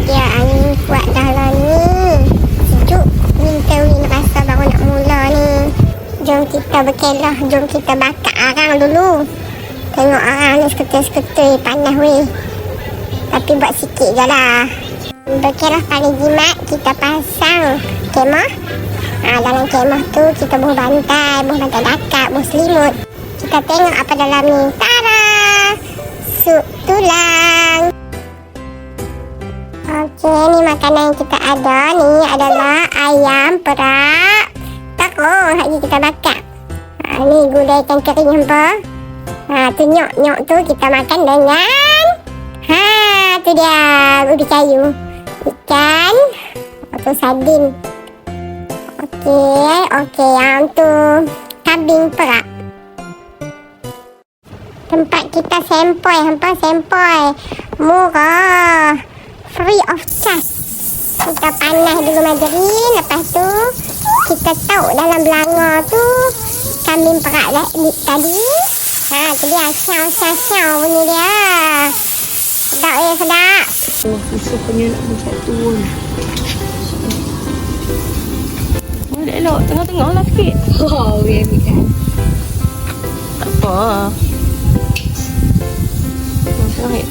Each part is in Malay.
dia angin kuat dah lah ni. Sejuk. Winter wind rasa baru nak mula ni. Jom kita berkelah. Jom kita bakar arang dulu. Tengok arang ni seketul-seketul. Panas weh. Tapi buat sikit je lah. Berkelah paling jimat. Kita pasang kemah. Dalam kemah tu kita buh bantai dakak, buh selimut. Kita tengok apa dalam ni. Tada! Sup tulang. Okey, ni makanan yang kita ada ni adalah ayam perak takong. Lagi kita bakar. Ni gulai ikan kering hampa. Tu nyok tu kita makan dengan tu dia ubi kayu. Ikan. Tu sardin. Okey, yang tu kambing perak. Tempat kita sempoi, hampa sempoi. Murah. Free of charge. Kita panas dulu margarin. Lepas tu kita tahu dalam belanga tu kambing perak tadi. Tu dia siau bunyi dia. Sedap sedap. Susah punya nak buat tu. Elok tengah-tengah lapik. Oh, we ambil kan. Tak apa. Sorry.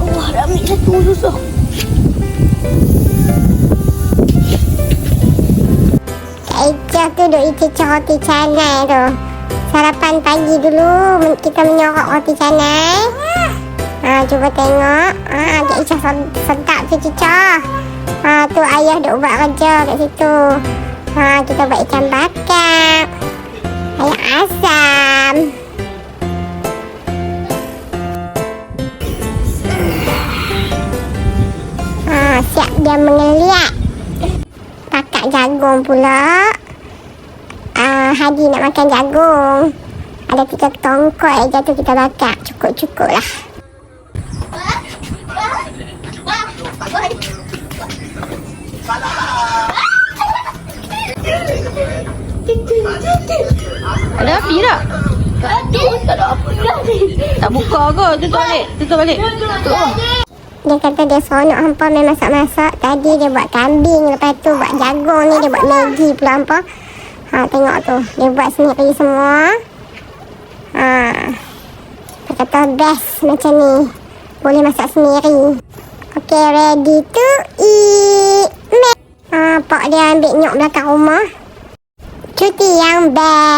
Oh, dah ambil satu susah. Ejah tu duk icicah roti canai tu. Sarapan pagi dulu kita menyorok roti canai. Cuba tengok. Dia Icah sedap tu cicah. Tu ayah duk buat kerja kat situ. Kita buat ikan bakar. Ayam asam. Siap dia mengeliat. Pakak jagung pula. Hadi nak makan jagung. Ada 3 tongkol je tu kita bakar. Cukup-cukup lah. Ada api tak? Tak ada api dah ni. Tak buka ke? Tutup balik. Dia kata dia seronok hampa main masak-masak. Tadi dia buat kambing. Lepas tu buat jagung ni. Dia buat Maggi pula hampa. Tengok tu. Dia buat sendiri semua. Dia kata best macam ni. Boleh masak sendiri. Okay, ready to eat. Pak dia ambil nyok belakang rumah. Cuti yang best.